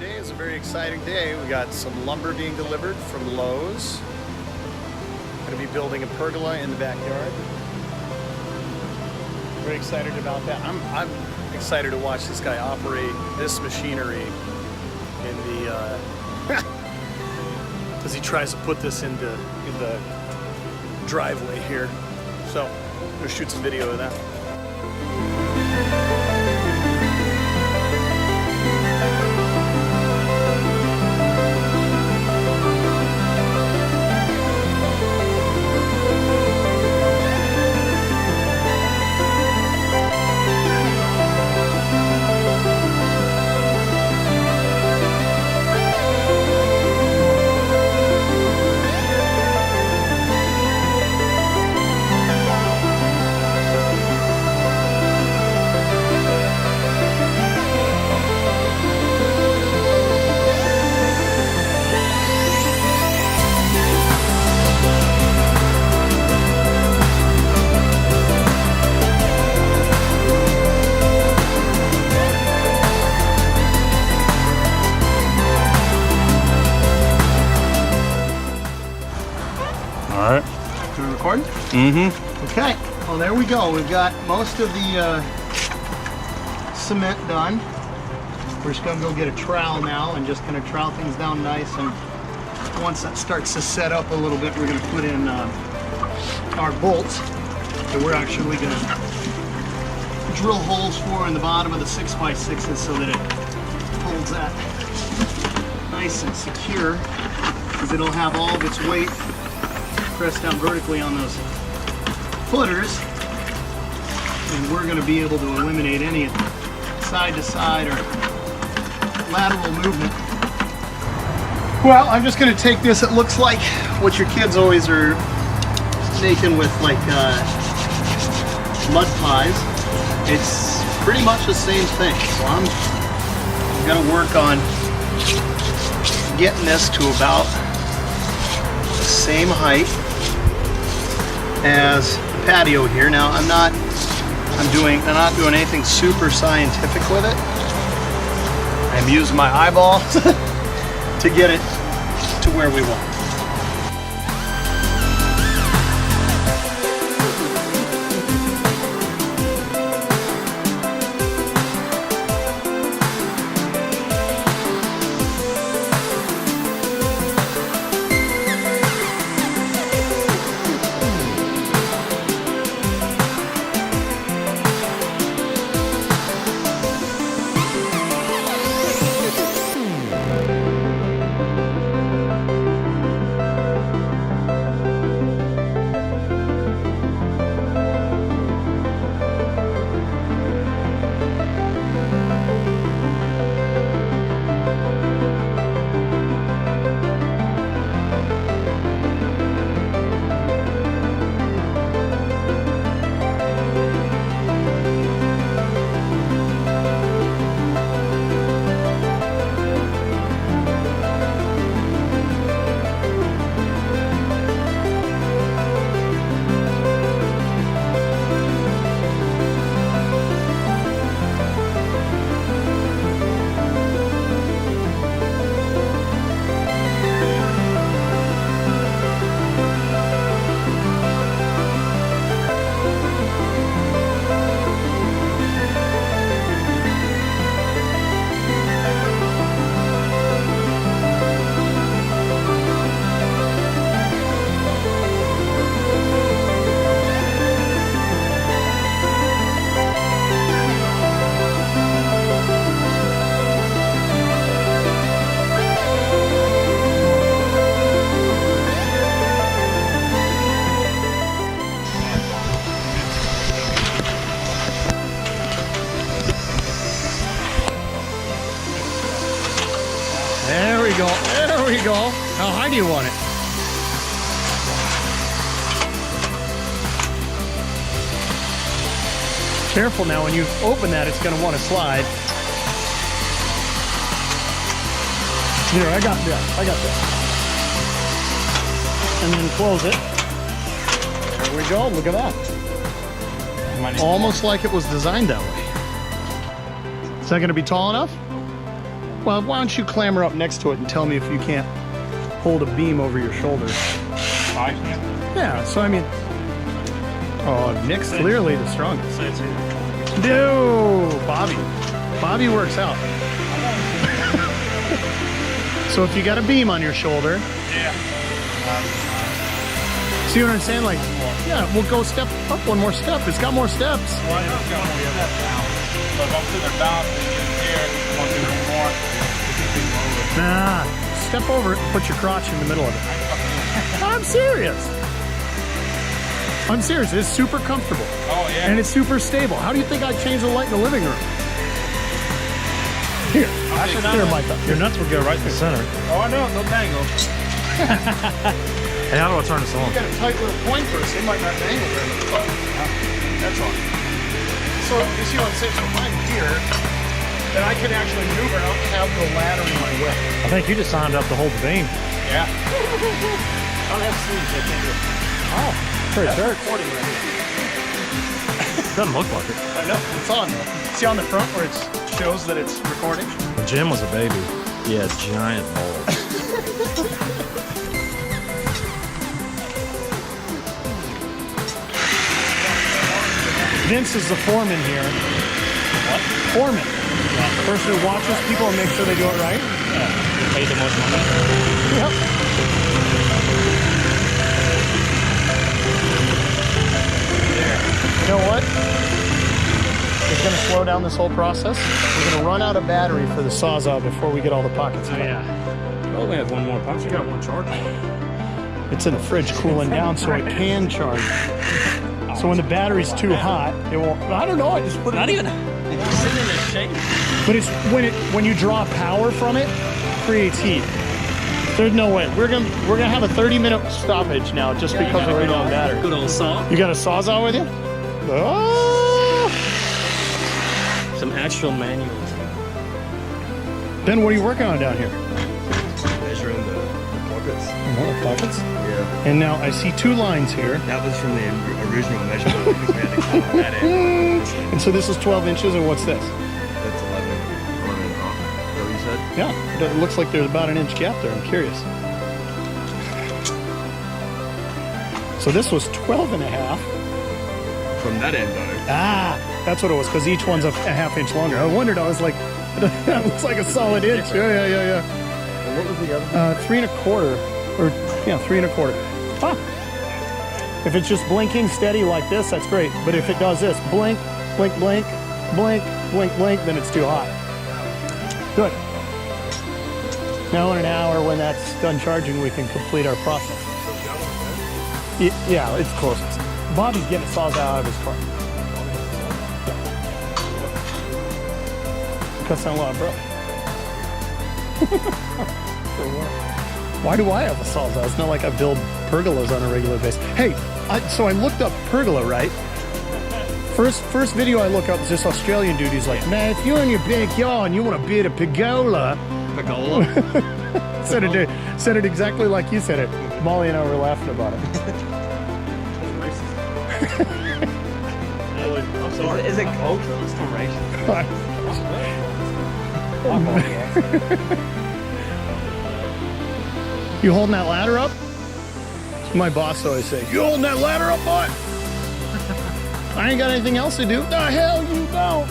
Today is a very exciting day. We got some lumber being delivered from Lowe's. Going to be building a pergola in the backyard. Very excited about that. I'm excited to watch this guy operate this machinery in the as he tries to put this in the driveway here. So I'm going to shoot some video of that. All right. Do we record? Mm-hmm. Okay. Well, there we go. We've got most of the cement done. We're just going to go get a trowel now and just going to trowel things down nice. And once that starts to set up a little bit, we're going to put in our bolts that we're actually going to drill holes for in the bottom of the 6x6s so that it holds that nice and secure, because it'll have all of its weight pressed down vertically on those footers, and we're going to be able to eliminate any side to side or lateral movement. Well, I'm just going to take this. It looks like what your kids always are making with like mud pies. It's pretty much the same thing. So I'm going to work on getting this to about the same height as the patio here. Now I'm not doing anything super scientific with it. I'm using my eyeballs to get it to where we want. There we go. There we go. How high do you want it? Careful now, when you open that, it's going to want to slide. Here, I got that. And then close it. There we go. Look at that. Almost like it was designed that way. Is that going to be tall enough? Well, why don't you clamber up next to it and tell me if you can't hold a beam over your shoulder? I can. Yeah, so I mean, oh, Nick's clearly the strongest. No, Bobby works out. So if you got a beam on your shoulder, yeah. See what I'm saying? Like, yeah, we'll go step up one more step. It's got more steps. Well, I know it's got more steps now. So if I'm sitting there balancing here, I'm going to do one more. Nah, step over it and put your crotch in the middle of it. I'm serious. I'm serious. It's super comfortable. Oh, yeah. And it's super stable. How do you think I changed the light in the living room? Here. Here, Micah. Your nuts would go right to the center. Oh, I know. No tangle. Hey, how do I turn this on? You got a tight little point first. It might not dangle very much. That's all. So, you see what I'm saying? So if I'm here, then I can actually maneuver and I don't have the ladder in my way. I think you just signed up to hold the beam. Yeah. I don't have sleeves. I can't do it. Oh, pretty That's dirt. recording right here. Doesn't look like it. I know. It's on though. See on the front where it shows that it's recording? When Jim was a baby, he had giant balls. Vince is the foreman here. What? Foreman. Yeah. Person who watches people and makes sure they do it right. Yeah. You pay the most money. Yep. You know what? It's going to slow down this whole process. We're going to run out of battery for the Sawzall before we get all the pockets Oh, cut. yeah. Oh, we have one more punch. You got one charge. It's in the fridge cooling down so it can charge. So when the battery's too hot, it won't. I don't know. I just put it. Not even. It's sitting in the shade. But it's when you draw power from it, creates heat. There's no way. We're gonna have a 30-minute stoppage now just because we're running on battery. Good old saw. You got a Sawzall with you? Oh! Some actual manuals. Ben, what are you working on down here? Measuring the pockets. Oh, pockets. Yeah. And now I see two lines here. That was from the original measurement. I think we had to cut on that end. And so this is 12 inches, and what's this? That's 11 and a half. Is that what you said? Yeah, it looks like there's about an inch gap there. I'm curious. So this was 12 and a half. From that end, though. Ah, that's what it was, because each one's a half inch longer. I wondered, I was like, that looks like a solid inch. Yeah. And what was the other? 3 1/4, or yeah, 3 1/4. Huh. If it's just blinking steady like this, that's great. But if it does this, blink, blink, blink, blink, blink, blink, then it's too hot. Good. Now in an hour, when that's done charging, we can complete our process. Yeah, it's close. Bobby's getting Sawzall out of his car. Cuts down a lot, bro. Why do I have a Sawzall? It's not like I build pergolas on a regular basis. Hey, so I looked up pergola, right? First video I look up is this Australian dude. He's like, man, if you're in your backyard and you want to build a pergola. Pergola? said it exactly like you said it. Molly and I were laughing about it. I'm sorry. Is it cultural? It's still racist. You holding that ladder up? My boss always say, you holding that ladder up, boy? I ain't got anything else to do. The hell you don't.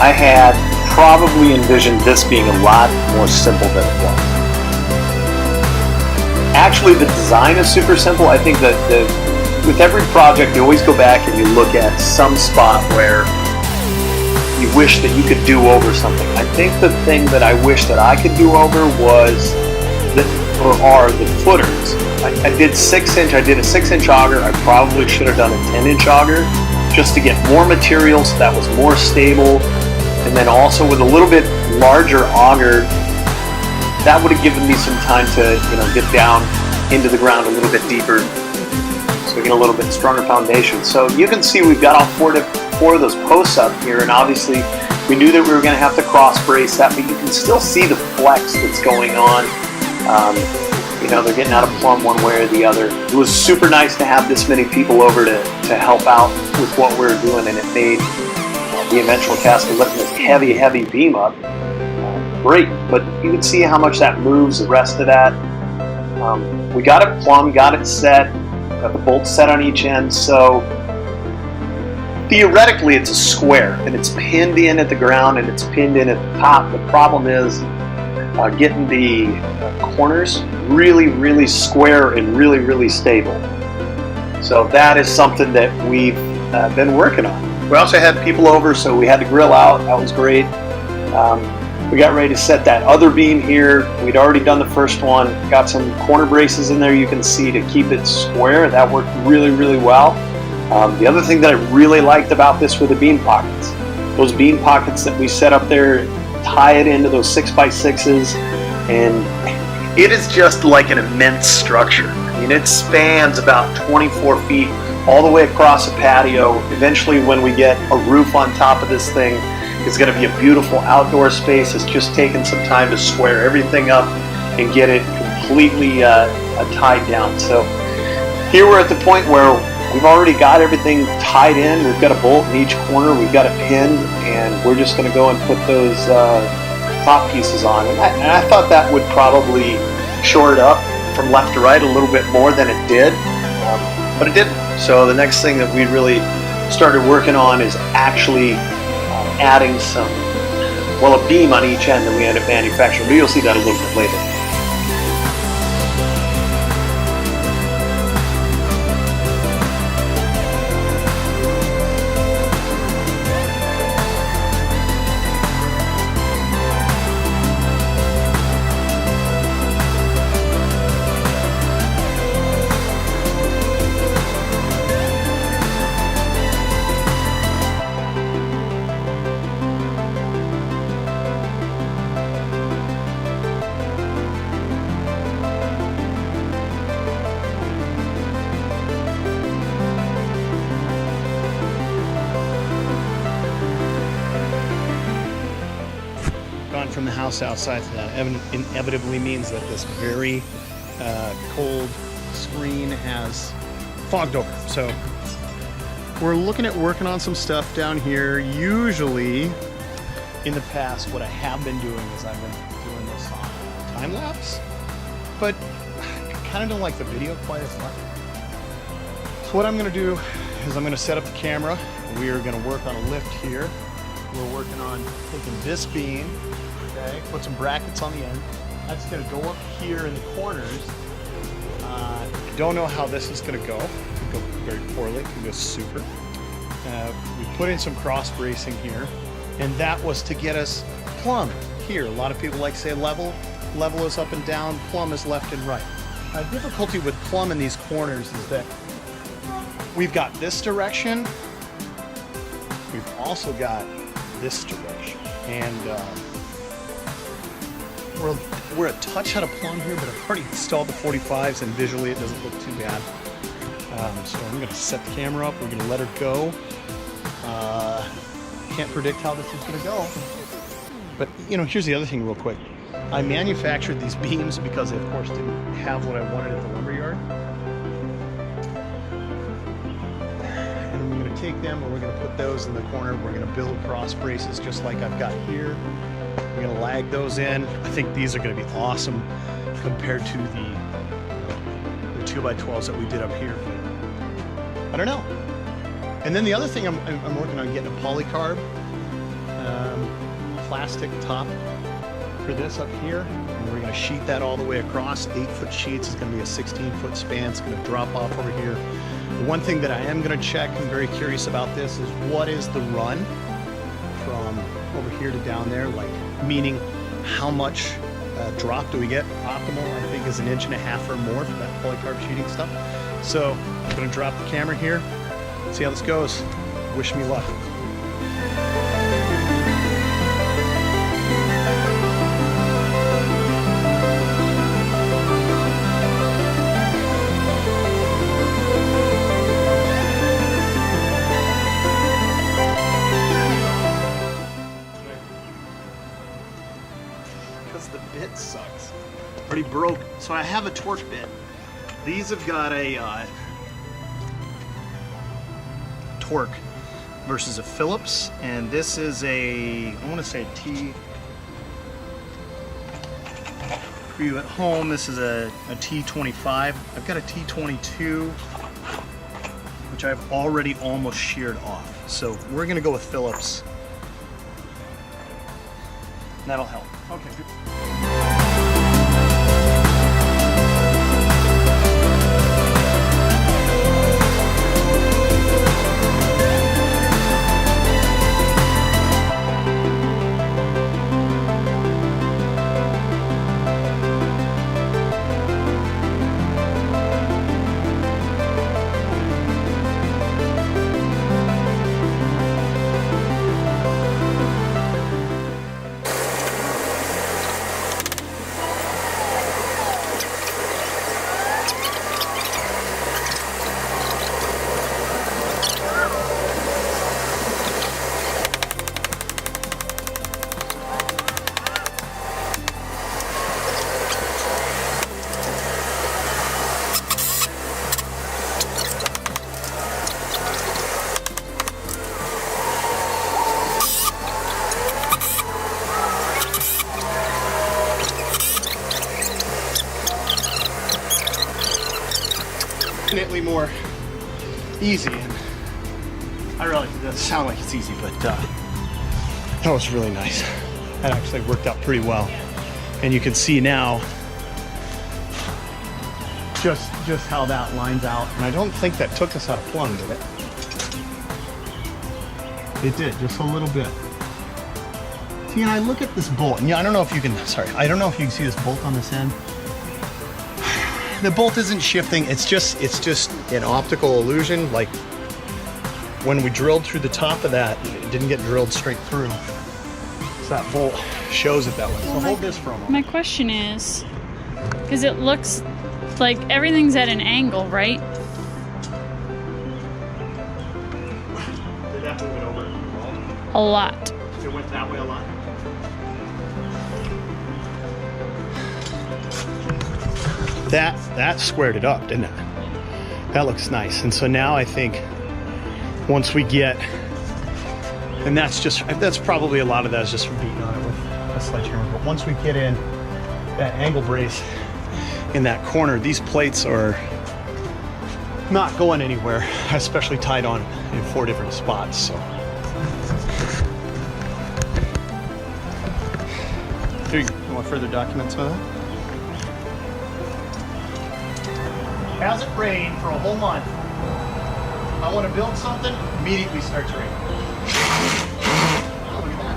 I had probably envisioned this being a lot more simple than it was. Actually, the design is super simple. I think that with every project, you always go back and you look at some spot where you wish that you could do over something. I think the thing that I wish that I could do over was are the footers. I did a 6-inch auger. I probably should have done a 10-inch auger just to get more material so that was more stable. And then also with a little bit larger auger, that would have given me some time to, get down into the ground a little bit deeper, so we get a little bit stronger foundation. So you can see we've got all four of those posts up here, and obviously we knew that we were going to have to cross brace that, but you can still see the flex that's going on. They're getting out of plumb one way or the other. It was super nice to have this many people over to help out with what we were doing, and it made the eventual task of lifting this heavy beam up, great. But you can see how much that moves the rest of that. We got it plumb, got it set, got the bolts set on each end, so theoretically it's a square, and it's pinned in at the ground and it's pinned in at the top. The problem is getting the corners really square and really stable. So that is something that we've been working on. We also had people over, so we had to grill out. That was great. We got ready to set that other beam here. We'd already done the first one. Got some corner braces in there, you can see, to keep it square. That worked really well. The other thing that I really liked about this were the beam pockets. Those beam pockets that we set up there, tie it into those 6x6s, and it is just like an immense structure. I mean, it spans about 24 feet all the way across a patio. Eventually, when we get a roof on top of this thing, it's going to be a beautiful outdoor space. It's just taken some time to square everything up and get it completely tied down. So here we're at the point where we've already got everything tied in. We've got a bolt in each corner. We've got it pinned, and we're just going to go and put those top pieces on. And I thought that would probably shore it up from left to right a little bit more than it did, but it didn't. So the next thing that we really started working on is actually adding some, well, a beam on each end that we end up manufacturing, but you'll see that a little bit later. From the house outside, so that inevitably means that this very cold screen has fogged over. So we're looking at working on some stuff down here. Usually in the past, what I have been doing is I've been doing this on time lapse, but I kind of don't like the video quite as much. So what I'm going to do is I'm going to set up the camera. We are going to work on a lift here. We're working on taking this beam, okay, put some brackets on the end. That's going to go up here in the corners. Don't know how this is going to go. It could go very poorly. It could go super. We put in some cross bracing here, and that was to get us plumb here. A lot of people like to say level. Level is up and down. Plumb is left and right. The difficulty with plumb in these corners is that we've got this direction. We've also got this direction, and we're a touch out of plumb here, but I've already installed the 45s, and visually it doesn't look too bad. So I'm going to set the camera up. We're going to let her go. Can't predict how this is going to go, but you know, here's the other thing real quick. I manufactured these beams because I, of course, didn't have what I wanted at the lumberyard. Take them, and we're going to put those in the corner. We're going to build cross braces just like I've got here. We're going to lag those in. I think these are going to be awesome compared to the 2x12s that we did up here. I don't know. And then the other thing I'm working on getting a polycarb plastic top for this up here. And we're going to sheet that all the way across. 8-foot sheets. It's going to be a 16-foot span. It's going to drop off over here. The one thing that I am going to check, I'm very curious about this, is what is the run from over here to down there, like meaning how much drop do we get? Optimal, I think, is 1.5 inches or more for that polycarb sheeting stuff. So I'm going to drop the camera here, see how this goes. Wish me luck. The bit sucks. Already broke. So I have a torque bit. These have got a torque versus a Phillips, and this is I want to say a T. For you at home, this is a T25. I've got a T22, which I've already almost sheared off. So we're gonna go with Phillips. That'll help. Okay. Definitely more easy, and I realize it doesn't sound like it's easy, but that was really nice. That actually worked out pretty well, and you can see now just how that lines out. And I don't think that took us out of plumb, did it? It did, just a little bit. See, and I look at this bolt, and I don't know if you can. Sorry, I don't know if you can see this bolt on this end. The bolt isn't shifting, it's just an optical illusion. Like when we drilled through the top of that, it didn't get drilled straight through. So that bolt shows it that way. So hold this for a moment. My question is, because it looks like everything's at an angle, right? Did that move it over? A lot. It went that way a lot. That squared it up, didn't it? That looks nice. And so now I think once we get, and that's probably a lot of that is just from beating on it with a sledgehammer. But once we get in that angle brace in that corner, these plates are not going anywhere, especially tied on in 4 different spots. So here you go. You want further documents with that? Hasn't rained for a whole month. I want to build something, immediately starts raining. Oh, look at that.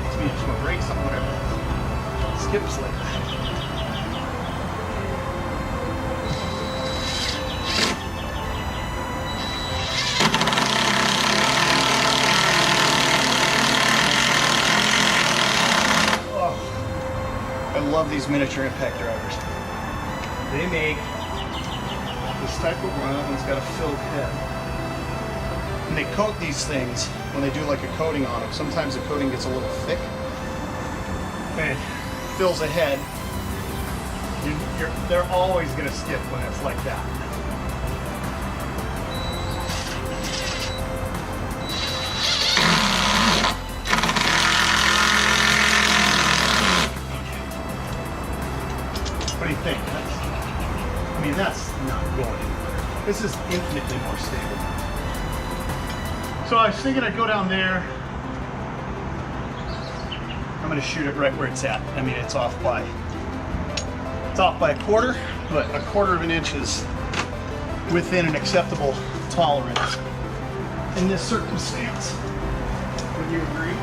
Makes me just want to break something, whatever. Skips like that. I love these miniature impact drivers. They make this type of one. That one's got a filled head. And they coat these things when they do like a coating on them. Sometimes the coating gets a little thick. And it fills a head. They're always going to skip when it's like that. What do you think? That's not going anywhere. This is infinitely more stable. So I was thinking I'd go down there. I'm going to shoot it right where it's at. I mean, it's off by a quarter, but a quarter of an inch is within an acceptable tolerance in this circumstance. Would you agree?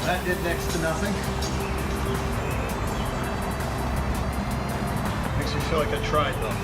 That did next to nothing. Makes me feel like I tried though.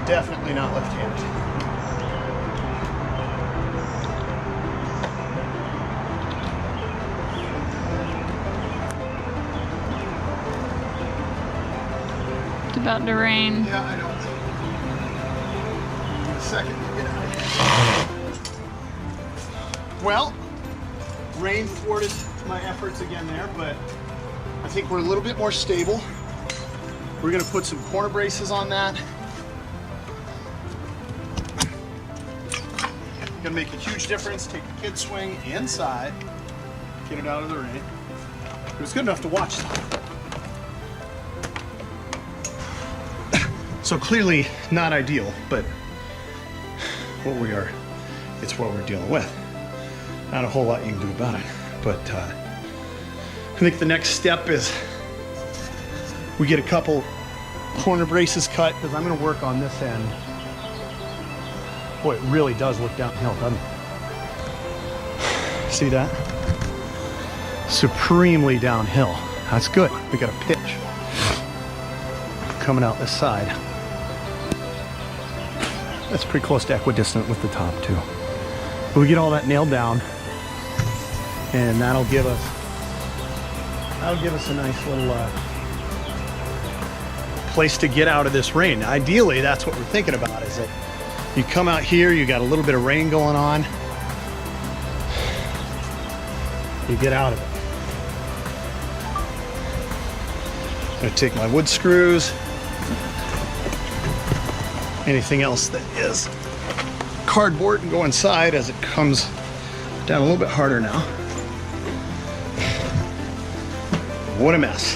Definitely not left-handed. It's about to rain. Yeah, I know. A second to get out of here. Well, rain thwarted my efforts again there, but I think we're a little bit more stable. We're gonna put some corner braces on that. Gonna make a huge difference. Take the kid swing inside, get it out of the rain. It was good enough to watch. So clearly not ideal, but it's what we're dealing with. Not a whole lot you can do about it. But I think the next step is we get a couple corner braces cut, because I'm gonna work on this end. Boy, it really does look downhill, doesn't it? See that? Supremely downhill. That's good. We got a pitch coming out this side. That's pretty close to equidistant with the top too. But we get all that nailed down, and that'll give us a nice little place to get out of this rain. Ideally, that's what we're thinking about, is that you come out here, you got a little bit of rain going on, you get out of it. I'm gonna take my wood screws, anything else that is cardboard, and go inside as it comes down a little bit harder now. What a mess.